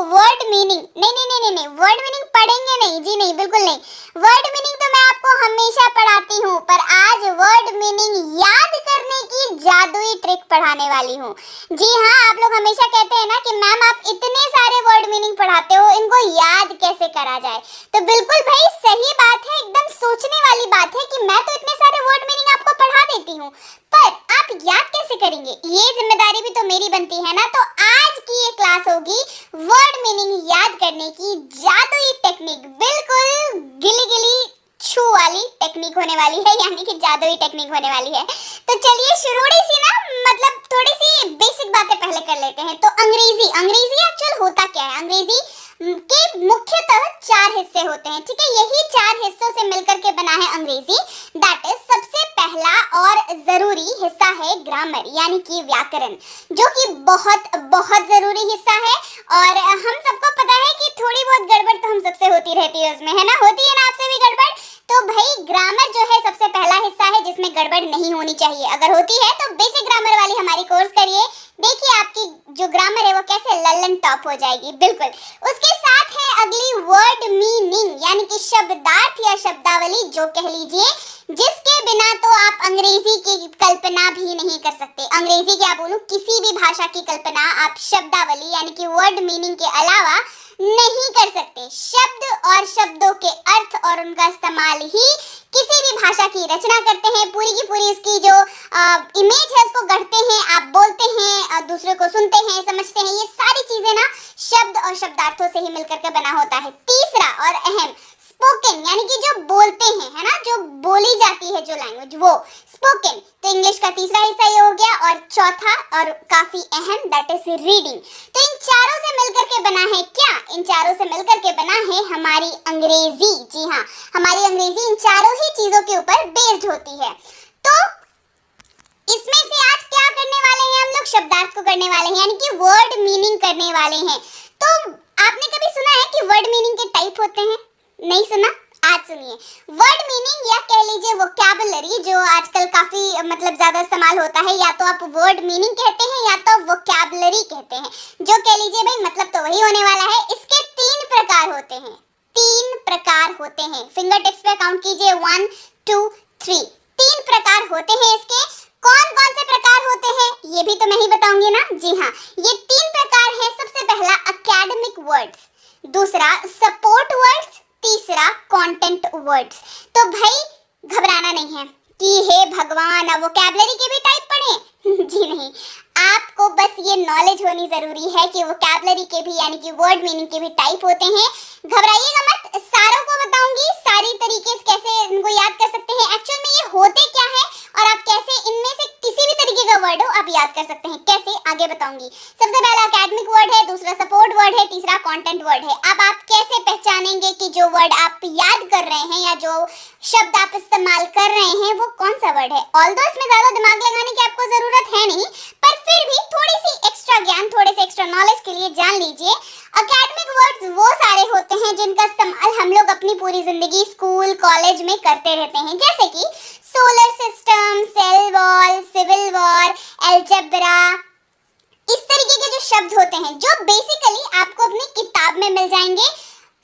Word meaning नहीं, word meaning पढ़ेंगे नहीं जी, नहीं, बिल्कुल नहीं। वर्ड मीनिंग तो मैं आपको हमेशा पढ़ाती हूँ, पर आज वर्ड मीनिंग याद करने की जादुई ट्रिक पढ़ाने वाली हूँ। जी हाँ, आप लोग हमेशा कहते हैं ना कि मैम आप इतने सारे वर्ड मीनिंग पढ़ाते हो, इनको याद कैसे करा जाए। तो बिल्कुल भाई सही बात है, एकदम सोचने वाली बात है कि मैं तो इतने सारे वर्ड मीनिंग आपको पढ़ा देती हूँ, पर आप याद कैसे करेंगे, ये जिम्मेदारी भी तो मेरी बनती है ना। तो आज की ये क्लास होगी वर्ड मीनिंग याद करने की जादुई टेक्निक, बिल्कुल गिली गिली छू वाली टेक्निक होने वाली है, यानी कि जादुई टेक्निक होने वाली है। तो चलिए शुरू सी ना, मतलब थोड़ी सी बेसिक बातें पहले कर लेते हैं। तो अंग्रेजी एक्चुअल होता क्या है? अंग्रेजी के मुख्यतः 4 हिस्से होते हैं, ठीक है। यही 4 हिस्सों से मिलकर के बना है अंग्रेजी। दैट इज सबसे पहला और जरूरी हिस्सा है ग्रामर, यानी कि व्याकरण, जो कि बहुत बहुत जरूरी हिस्सा है। और हम सबको पता है कि थोड़ी बहुत गड़बड़ तो हम सबसे होती रहती है उसमें, है ना? होती है ना आपसे भी गड़बड़? तो भाई ग्रामर जो है सबसे पहला हिस्सा है जिसमें गड़बड़ नहीं होनी चाहिए। अगर होती है तो बेसिक ग्रामर वाली हमारी कोर्स करिए, देखिए आपकी जो ग्रामर है वो कैसे लल्लन टॉप हो जाएगी। बिल्कुल। उसके साथ है अगली वर्ड मीनिंग, यानी कि शब्दार्थ या शब्दावली जो कह लीजिए, जिसके बिना तो आप अंग्रेजी की कल्पना भी नहीं कर सकते। अंग्रेजी क्या बोलूं, किसी भी भाषा की कल्पना आप शब्दावली यानी कि वर्ड मीनिंग के अलावा नहीं कर सकते। शब्द और शब्दों के अर्थ और उनका इस्तेमाल ही किसी भी भाषा की रचना करते हैं। पूरी की पूरी इसकी जो इमेज है उसको गढ़ते हैं, आप बोलते हैं, दूसरे को सुनते हैं, समझते हैं, ये सारी चीजें ना शब्द और शब्दार्थों से ही मिलकर के बना होता है। तीसरा और अहम स्पोकन, यानी कि जो बोलते हैं, है ना, जो बोली जाती है जो लैंग्वेज, वो स्पोकन। तो इंग्लिश का तीसरा हिस्सा ये हो गया। और चौथा और काफी अहम, दैट इज रीडिंग। तो इन चारों से मिलकर के बना है क्या? इन चारों से मिलकर के बना है हमारी अंग्रेजी। जी हाँ, हमारी अंग्रेजी इन चारों ही चीजों के ऊपर बेस्ड होती है। तो इसमें से आज क्या करने वाले हैं हम लोग? शब्दार्थ को करने वाले हैं, यानी कि वर्ड मीनिंग करने वाले हैं। तो आपने कभी सुना है कि वर्ड मीनिंग के टाइप होते हैं? नहीं सुना? आज सुनिए। वर्ड मीनिंग या कह लीजिए वोकैबुलरी, जो आजकल काफी मतलब ज्यादा इस्तेमाल होता है, या तो आप वर्ड मीनिंग कहते हैं या तो वोकैबुलरी कहते हैं, जो कह लीजिए भाई मतलब तो वही होने वाला है। इसके 3 प्रकार होते हैं, 3 प्रकार होते हैं। फिंगर टिप्स पे काउंट कीजिए, 1 2 3। 3 प्रकार होते हैं इसके। कौन कौन से प्रकार होते हैं ये भी तो मैं ही बताऊंगी ना। जी हाँ, ये 3 प्रकार है। सबसे पहला एकेडमिक वर्ड्स, दूसरा सपोर्ट वर्ड्स, तीसरा कंटेंट वर्ड्स। तो भाई घबराना नहीं है कि हे भगवान अब वोकैबुलरी के भी टाइप पढ़े जी नहीं, आपको बस ये नॉलेज होनी जरूरी है कि वोकैबुलरी के भी यानी कि वर्ड मीनिंग के भी टाइप होते हैं। घबराइएगा मत, सारों को बताऊंगी, सारी तरीके से कैसे इनको याद कर सकते हैं, एक्चुअल में ये होते क्या है और आप कैसे इनमें से किसी भी तरीके का वर्ड हो आप याद कर सकते हैं, कैसे आगे बताऊंगी। सबसे पहला एकेडमिक वर्ड है, दूसरा सपोर्ट वर्ड है, तीसरा कंटेंट वर्ड है। अब आप कैसे पहचानेंगे कि जो वर्ड आप याद कर रहे हैं या जो शब्द आप इस्तेमाल कर रहे हैं वो कौन सा वर्ड है? ऑल्दो इसमें ज्यादा दिमाग लगाने की आपको जरूरत है नहीं, पर फिर भी थोड़ी सी एक्स्ट्रा ज्ञान, थोड़े से एक्स्ट्रा नॉलेज के लिए जान लीजिए। एकेडमिक वर्ड्स वो सारे होते हैं जिनका इस्तेमाल हम लोग अपनी पूरी जिंदगी स्कूल कॉलेज में करते रहते हैं, जैसे कि solar system, cell wall, civil war, algebra, इस तरीके के जो शब्द होते हैं जो बेसिकली आपको अपनी किताब में मिल जाएंगे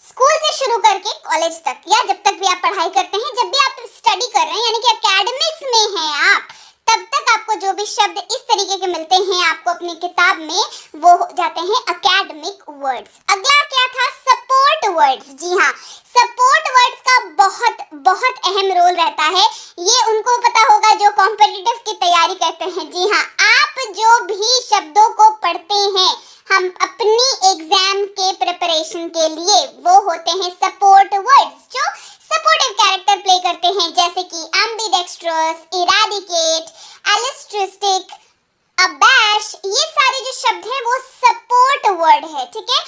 स्कूल से शुरू करके कॉलेज तक, या जब तक भी आप पढ़ाई करते हैं, जब भी आप स्टडी कर रहे हैं यानी कि एकेडमिक्स में हैं आप, तब तक आपको जो भी शब्द इस तरीके के मिलते हैं आपको अपनी किताब में, वो हो जाते हैं एकेडमिक वर्ड्स। अगला क्या था? Support words. जी हाँ, सपोर्ट वर्ड्स का बहुत बहुत अहम रोल रहता है। ये उनको पता होगा जो कॉम्पिटिटिव की तैयारी करते हैं। जी हाँ, आप जो भी शब्दों को पढ़ते हैं हम अपनी एग्जाम के प्रिपरेशन के लिए, वो होते हैं सपोर्ट वर्ड्स, जो सपोर्टिव कैरेक्टर प्ले करते हैं, जैसे कि एम्बीडेक्स्ट्रस, इराडिकेट, एलिस्ट्रिस्टिक, अबैश, ये सारे जो शब्द हैं वो सपोर्ट वर्ड है। ठीक है,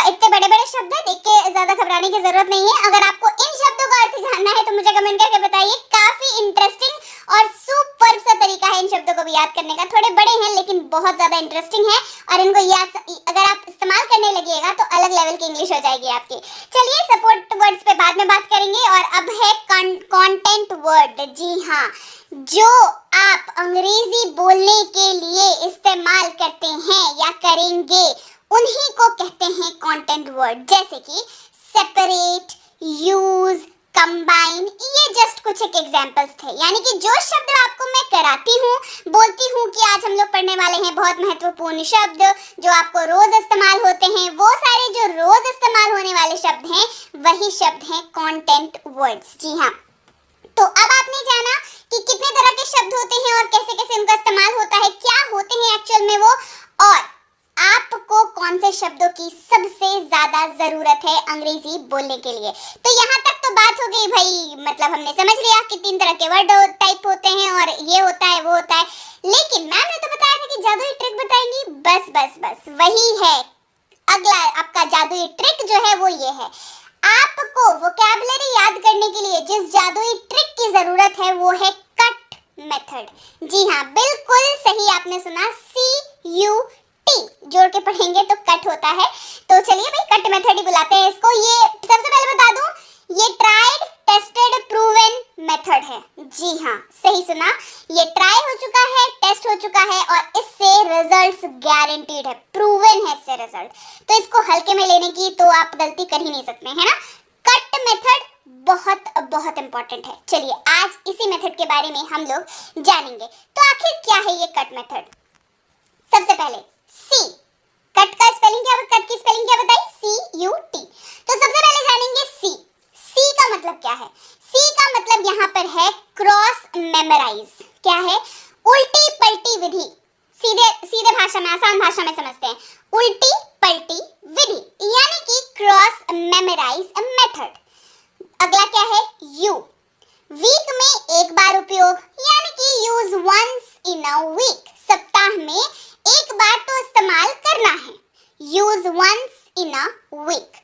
इतने बड़े बड़े शब्द हैं, देख के ज्यादा घबराने की जरूरत नहीं है। अगर आपको इन शब्दों का अर्थ जानना है तो मुझे कमेंट करके बताइए। काफी इंटरेस्टिंग और सुपर सा तरीका है इन शब्दों को भी याद करने का। थोड़े बड़े हैं लेकिन बहुत ज्यादा इंटरेस्टिंग है, और इनको याद अगर आप इस्तेमाल करने लगिएगा तो अलग लेवल की इंग्लिश हो जाएगी आपकी। चलिए सपोर्ट वर्ड्स पे बाद में बात करेंगे। और अब है कंटेंट वर्ड। जी हाँ, जो आप अंग्रेजी बोलने के लिए इस्तेमाल करते हैं या करेंगे उन्हीं को कहते हैं कंटेंट वर्ड, जैसे कि सेपरेट, यूज, कंबाइन, ये जस्ट कुछ एक एग्जांपल्स थे। यानी कि जो शब्द आपको मैं कराती हूँ, बोलती हूँ कि आज हम लोग पढ़ने वाले हैं बहुत महत्वपूर्ण शब्द जो आपको रोज इस्तेमाल होते हैं, वो सारे जो रोज इस्तेमाल होने वाले शब्द हैं वही शब्द हैं कंटेंट वर्ड्स। जी हाँ, तो अब आपने जाना कि कितने तरह के शब्द होते हैं और कैसे कैसे उनका इस्तेमाल होता है, क्या होते हैं एक्चुअल में वो, और आपको कौन से शब्दों की सबसे ज्यादा जरूरत है अंग्रेजी बोलने के लिए। तो यहाँ तक तो बात हो गई भाई, मतलब हमने समझ लिया कि 3 तरह के वर्ड टाइप होते हैं और ये होता है वो होता है, लेकिन मैम ने तो बताया था कि जादुई ट्रिक बताएंगी। बस बस बस वही है, अगला आपका जादुई ट्रिक जो है वो ये है, आपको वोकैबुलरी याद करने के लिए जिस जादुई ट्रिक की जरूरत है वो है कट मेथड। जी हाँ, बिल्कुल सही आपने सुना, CUT जोड़ के पढ़ेंगे तो कट होता है। तो चलिए भाई कट मेथड ही बुलाते हैं इसको। ये सबसे पहले बता दूं, ये ट्राइड टेस्टेड प्रूवन मेथड है। जी हाँ, सही सुना, ये ट्राई हो चुका है, टेस्ट हो चुका है और इससे रिजल्ट्स गारंटीड है, प्रूवन है इससे रिजल्ट। तो इसको हल्के में लेने की तो आप गलती कर ही नहीं सकते, है ना। कट मेथड बहुत बहुत इंपॉर्टेंट है। चलिए आज इसी मेथड के बारे में हम लोग जानेंगे। तो आखिर क्या है ये कट मेथड। सबसे पहले सी, कट का स्पेलिंग क्या, कट की स्पेलिंग क्या बताई, CUT। तो सबसे पहले जानेंगे सी। सी का मतलब क्या है, सी का मतलब यहाँ पर है क्रॉस मेमोराइज। क्या है, उल्टी पलटी विधि। सीधे सीधे भाषा में, आसान भाषा में समझते हैं, उल्टी पलटी विधि यानी कि क्रॉस मेमोराइज मेथड। अगला क्या है, यू, वीक में एक बार उपयोग यानी कि use once in a week, सप्ताह में एक बार तो इस्तेमाल करना है, use once in a week.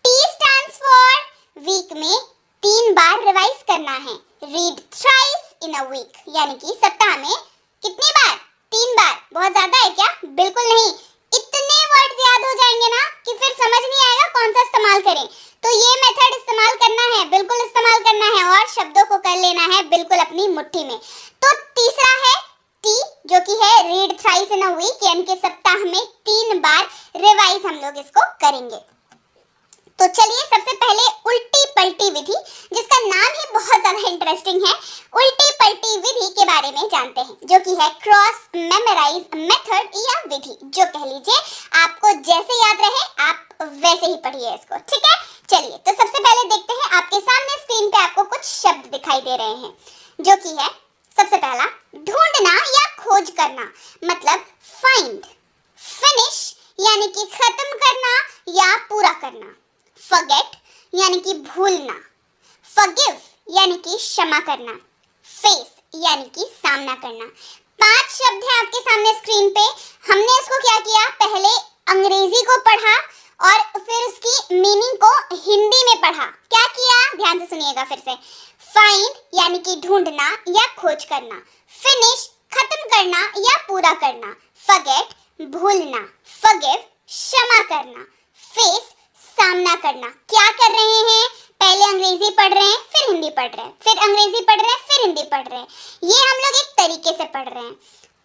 T stands for week में 3 बार रिवाइज करना है, read thrice in a week यानी कि सप्ताह में कितनी बार, 3 बार। बहुत ज्यादा है क्या, बिल्कुल नहीं, इतने वर्ड्स याद हो जाएंगे ना कि फिर समझ नहीं आएगा कौन सा इस्तेमाल करें। तो ये मेथड इस्तेमाल करना है, बिल्कुल इस्तेमाल करना है और शब्दों को कर लेना है बिल्कुल अपनी मुट्ठी में। तो तीसरा है टी, जो कि है read thrice in a week यानी कि सप्ताह में 3 बार रिवाइज हम लोग इसको करेंगे। तो चलिए सबसे पहले उल्टी पलटी विधि, जिसका नाम ही बहुत ज्यादा इंटरेस्टिंग है, उल्टी पलटी विधि के बारे में जानते हैं, जो कि है क्रॉस मेमोराइज मेथड या विधि, जो कह लीजिए आपको जैसे याद रहे आप वैसे ही पढ़िए इसको, ठीक है। चलिए तो सबसे पहले देखते हैं, आपके सामने स्क्रीन पे आपको कुछ शब्द दिखाई दे रहे हैं, जो कि है सबसे पहला ढूंढना या खोज करना, मतलब फाइंड। फिनिश यानी कि खत्म करना या पूरा करना। फॉरगेट यानी कि भूलना। फॉरगिव यानी कि क्षमा करना। फेस यानी कि सामना करना। 5 शब्द हैं आपके सामने स्क्रीन पे। हमने इसको क्या किया, पहले अंग्रेजी को पढ़ा और फिर उसकी मीनिंग को हिंदी में पढ़ा। क्या किया, ध्यान से सुनिएगा फिर से। फाइंड यानी कि ढूंढना या खोज करना। फिनिश खत्म करना या पूरा करना। फॉरगेट भूलना। फॉरगिव क्षमा करना। फेस सामना करना। क्या कर रहे हैं, पहले अंग्रेजी पढ़ रहे हैं, फिर हिंदी पढ़ रहे हैं, फिर अंग्रेजी पढ़ रहे हैं, फिर हिंदी पढ़ रहे हैं। ये हम लोग एक तरीके से पढ़ रहे हैं।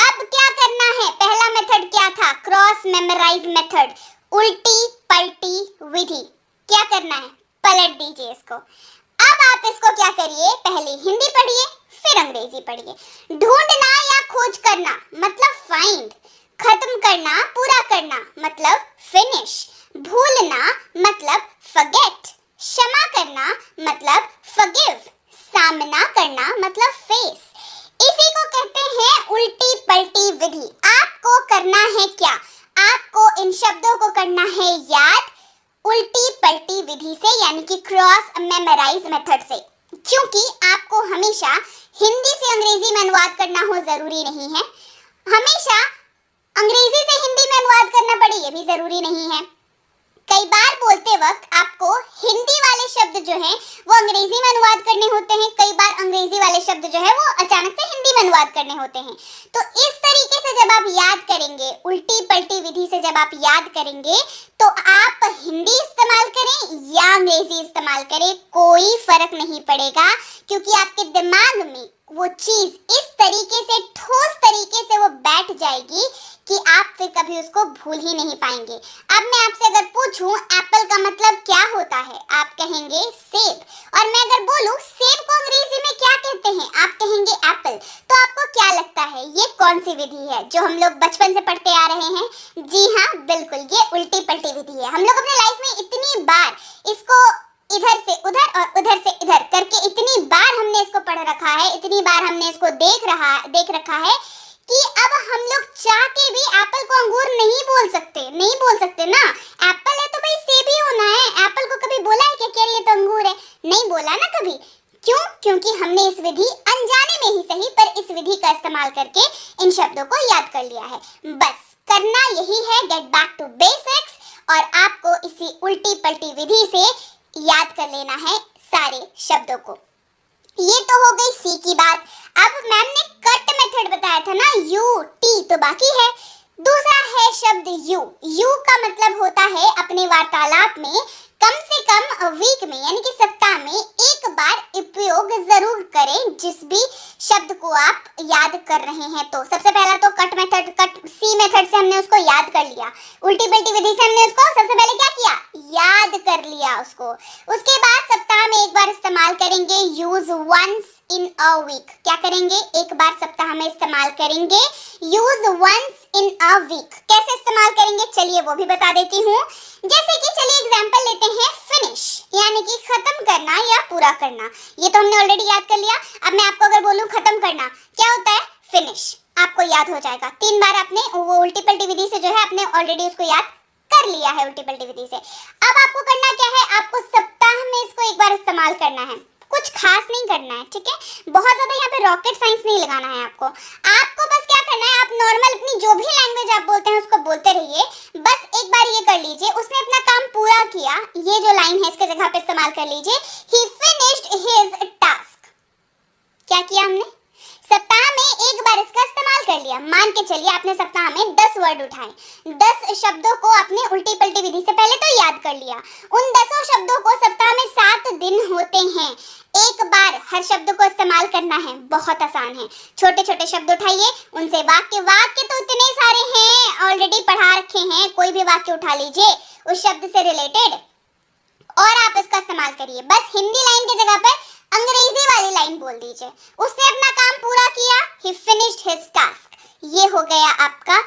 अब क्या करना है, पहला मेथड क्या था, क्रॉस मेमोराइज मेथड, उल्टी पलटी विधि। क्या करना है, पलट दीजिए इसको। अब आप इसको क्या करिए, पहले हिंदी पढ़िए फिर अंग्रेजी पढ़िए। ढूंढना या खोज करना मतलब फाइंड। खत्म करना पूरा करना मतलब फिनिश। भूलना मतलब फॉरगेट। क्षमा करना मतलब फॉरगिव। सामना करना मतलब फेस। इसी को कहते हैं उल्टी पलटी विधि। आपको करना है क्या, आपको इन शब्दों को करना है याद उल्टी पलटी विधि से, यानी कि क्रॉस मेमोराइज मेथड से। क्योंकि आपको हमेशा हिंदी से अंग्रेजी में अनुवाद करना हो जरूरी नहीं है, हमेशा अंग्रेजी से हिंदी में अनुवाद करना पड़े ये भी जरूरी नहीं है। कई बार बोलते वक्त आपको हिंदी वाले शब्द जो हैं वो अंग्रेजी में अनुवाद करने होते हैं, कई बार अंग्रेजी वाले शब्द जो है वो अचानक से हिंदी में अनुवाद करने होते हैं। तो इस तरीके से जब आप याद करेंगे, उल्टी पलटी विधि से जब आप याद करेंगे, तो आप हिंदी इस्तेमाल करें या अंग्रेजी इस्तेमाल करें कोई फर्क नहीं पड़ेगा, क्योंकि आपके दिमाग में वो चीज इस तरीके से, ठोस तरीके से वो बैठ जाएगी कि आप फिर कभी उसको भूल ही नहीं पाएंगे। अब मैं आपसे अगर पूछूं एप्पल का मतलब क्या होता है, आप कहेंगे सेब। और मैं अगर बोलूं सेब को अंग्रेजी में क्या कहते हैं, आप कहेंगे एप्पल। तो आपको क्या लगता है ये कौन सी विधि है जो हम लोग बचपन से पढ़ते आ रहे हैं? जी हाँ, बिल्कुल, ये उल्टी पलटी विधि है। हम लोग अपने लाइफ में इतनी बार इसको इधर से उधर और उधर से इधर करके इतनी बार हमने इसको पढ़ रखा है, इतनी बार हमने इसको देख रखा है कि अब हम लोग चाह के भी एप्पल को अंगूर नहीं बोल सकते ना। एप्पल है तो भाई सेब ही होना है। एप्पल को कभी बोला है क्या ये तो अंगूर है? नहीं बोला ना कभी। क्यों? क्योंकि हमने इस विधि अनजाने में ही सही पर इस विधि का इस्तेमाल करके इन शब्दों को याद कर लिया है। बस करना यही है, गेट बैक टू बेसिक्स, और आपको इसी उल्टी पलटी विधि से याद कर लेना है सारे शब्दों को। ये तो हो गई सी की बात। अब मैम ने कट मेथड बताया था ना, यू टी तो बाकी है। दूसरा है शब्द यू। यू का मतलब होता है अपने वार्तालाप में कम से कम वीक में यानी कि सप्ताह में एक बार उपयोग जरूर करें जिस भी शब्द को आप याद कर रहे हैं। तो सबसे पहला तो कट सी मेथड से हमने उसको याद कर लिया। उल्टी पलटी विधि से हमने उसको सबसे पहले क्या किया, याद कर लिया उसको। उसके बाद सप्ताह में एक बार इस्तेमाल करेंगे, use once in a week. क्या करेंगे, एक बार सप्ताह में इस्तेमाल करेंगे, use once in a week. कैसे इस्तेमाल करेंगे चलिए वो भी बता देती हूँ। जैसे कि चलिए एग्जांपल लेते हैं, फिनिश यानी कि खत्म करना या पूरा करना। ये तो हमने ऑलरेडी याद कर लिया। अब मैं आपको अगर बोलूं खत्म करना, क्या होता है, फिनिश। आपको याद हो जाएगा। 3 बार आपने वो उल्टी पलटी विधि से जो है आपने ऑलरेडी उसको याद कर लिया है उल्टी पलटी विधि से। अब आपको करना क्या है, आपको सप्ताह में इसको एक बार इस्तेमाल करना है। कुछ खास नहीं करना है, ठीक है, बहुत ज्यादा यहाँ पे रॉकेट साइंस नहीं लगाना है आपको। आपको बस क्या करना है, आप नॉर्मल अपनी जो भी लैंग्वेज आप बोलते हैं उसको बोलते रहिए। बस एक बार ये कर लीजिए, उसने अपना काम पूरा किया, ये जो लाइन है इसके जगह पे इस्तेमाल कर लीजिए, ही फिनिश्ड हिज टास्क। क्या किया हमने, सप्ताह में एक बार इसका इस्तेमाल कर लिया। मान के चलिए आपने सप्ताह में 10 वर्ड उठाए, 10 शब्दों को आपने उल्टी पलटी विधि से पहले तो याद कर लिया। उन 10 शब्दों को सप्ताह में 7 दिन होते हैं, एक बार हर शब्द को इस्तेमाल करना है। बहुत आसान है, छोटे छोटे शब्द उठाइए, उनसे वाक्य तो इतने सारे हैं, ऑलरेडी पढ़ा रखे हैं। कोई भी वाक्य उठा लीजिए उस शब्द से रिलेटेड और आप इसका इस्तेमाल करिए। बस हिंदी लाइन की जगह पर अंग्रेजी वाली लाइन बोल दीजिए, उसने अपना काम पूरा किया, he finished his task। ये हो गया आपका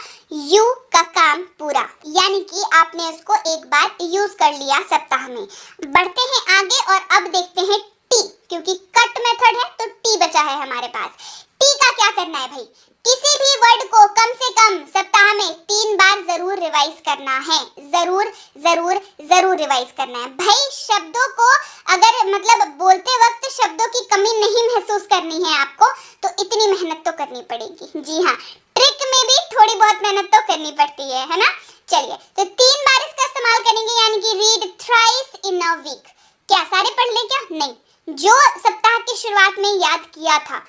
यू का काम पूरा, यानी कि आपने इसको एक बार यूज कर लिया सप्ताह में। बढ़ते हैं आगे और अब देखते हैं टी, क्योंकि कट मेथड है तो टी बचा है हमारे पास। टी का क्या करना है भाई, किसी भी वर्ड को कम से कम सप्ताह में 3 बार जरूर रिवाइज करना है। जरूर रिवाइज करना है भाई। शब्दों को अगर मतलब बोलते वक्त शब्दों की कमी नहीं महसूस करनी है आपको, तो इतनी मेहनत तो करनी पड़ेगी। जी हाँ, ट्रिक में भी थोड़ी बहुत मेहनत तो करनी पड़ती है ना। चलिए, तो 3 बार इसका इस्तेमाल करेंगे, यानी कि read thrice in a week. क्या सारे पढ़ ले क्या? नहीं, जो सप्ताह की शुरुआत में याद किया था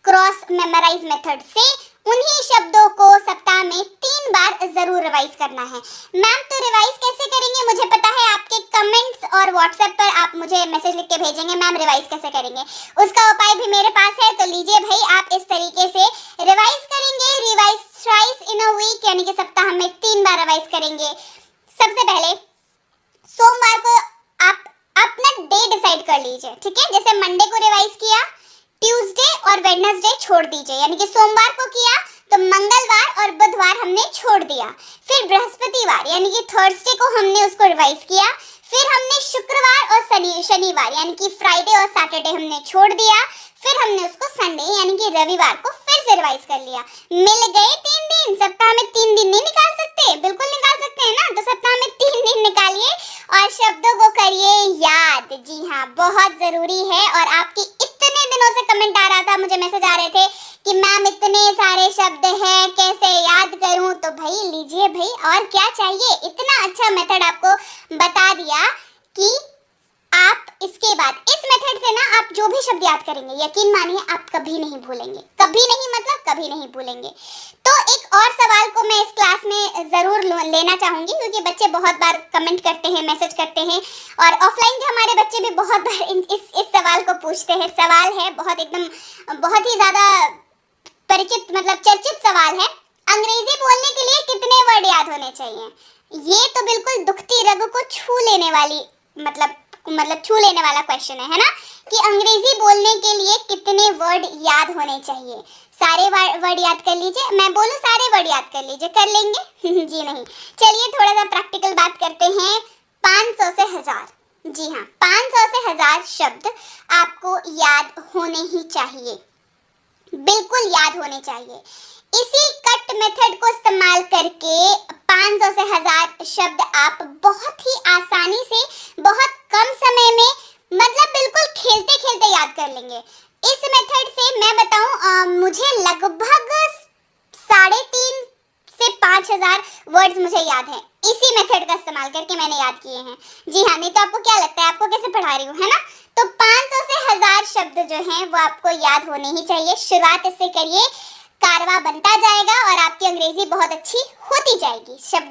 क्रॉस मेमोराइज मेथड से, उन्हीं शब्दों को सप्ताह में 3 बार जरूर रिवाइज करना है। मैम तो रिवाइज कैसे करेंगे, मुझे पता है आपके कमेंट्स और व्हाट्सएप पर आप मुझे मैसेज लिख के भेजेंगे, मैम रिवाइज कैसे करेंगे। उसका उपाय भी मेरे पास है, तो लीजिए भाई, आप इस तरीके से रिवाइज करेंगे। Revise thrice in a week, यानी कि सप्ताह में 3 बार रिवाइज करेंगे। सबसे पहले सोमवार को आप अपना डे डिसाइड कर लीजिए, ठीक है। जैसे मंडे को रिवाइज किया, ट्यूसडे और वेडनेसडे छोड़ दीजिए, यानी कि सोमवार को किया तो मंगलवार और बुधवार हमने छोड़ दिया। फिर बृहस्पतिवार यानी कि थर्सडे को हमने उसको रिवाइज किया। फिर हमने शुक्रवार और शनिवार यानी कि फ्राइडे और सैटरडे हमने छोड़ दिया। फिर हमने उसको संडे यानी कि रविवार को फिर से रिवाइज कर लिया। मिल गए 3 दिन। सप्ताह में 3 दिन नहीं निकाल सकते? बिल्कुल निकाल सकते हैं ना। तो सप्ताह में 3 दिन निकालिए और शब्दों को करिए याद। जी हाँ, बहुत जरूरी है। और आपकी इतने दिनों से कमेंट आ रहा था, मुझे मैसेज आ रहे थे कि मैम इतने सारे शब्द हैं, कैसे याद करूं। तो भाई लीजिए भाई, और क्या चाहिए। इतना अच्छा मेथड आपको बता दिया कि आप इसके बाद इस मेथड से ना आप जो भी शब्द याद करेंगे, यकीन मानिए आप कभी नहीं भूलेंगे, कभी नहीं मतलब कभी नहीं भूलेंगे। तो एक और सवाल को मैं इस क्लास में जरूर लेना चाहूंगी, क्योंकि बच्चे बहुत बार कमेंट करते हैं, मैसेज करते हैं, और ऑफलाइन के हमारे बच्चे भी बहुत बार इस सवाल को पूछते हैं। सवाल है बहुत एकदम बहुत ही ज्यादा परिचित मतलब चर्चित सवाल है, अंग्रेजी बोलने के लिए कितने वर्ड याद होने चाहिए। ये तो बिल्कुल दुखती रग को छू लेने वाली मतलब छू लेने वाला क्वेश्चन है ना, कि अंग्रेजी बोलने के लिए कितने वर्ड याद होने चाहिए। सारे वर्ड याद कर लीजिए, मैं बोलूं सारे वर्ड याद कर लीजिए, कर लेंगे? जी नहीं। चलिए थोड़ा सा प्रैक्टिकल बात करते हैं। 500 से 1000, जी हाँ 500 से 1000 शब्द आपको याद होने ही चाहिए, बिल्कुल याद होने चाहिए। इसी कट मेथड को इस्तेमाल करके 500 से 1000 शब्द आप बहुत ही आसानी से बहुत कम समय में मतलब बिल्कुल खेलते खेलते याद कर लेंगे। इस मेथड से मैं बताऊं मुझे लगभग 3.5 से 5000 वर्ड्स मुझे याद हैं, इसी मेथड का इस्तेमाल करके मैंने याद किए हैं। जी हाँ, नहीं तो आपको क्या लगता है आपको कैसे पढ़ा रही हूँ, है ना? तो 500 से 1000 शब्द जो हैं वो आपको याद होने ही चाहिए। शुरुआत इससे करिए, कारवा बनता जाएगा और आपकी अंग्रेजी बहुत अच्छी होती जाएगी। शब्द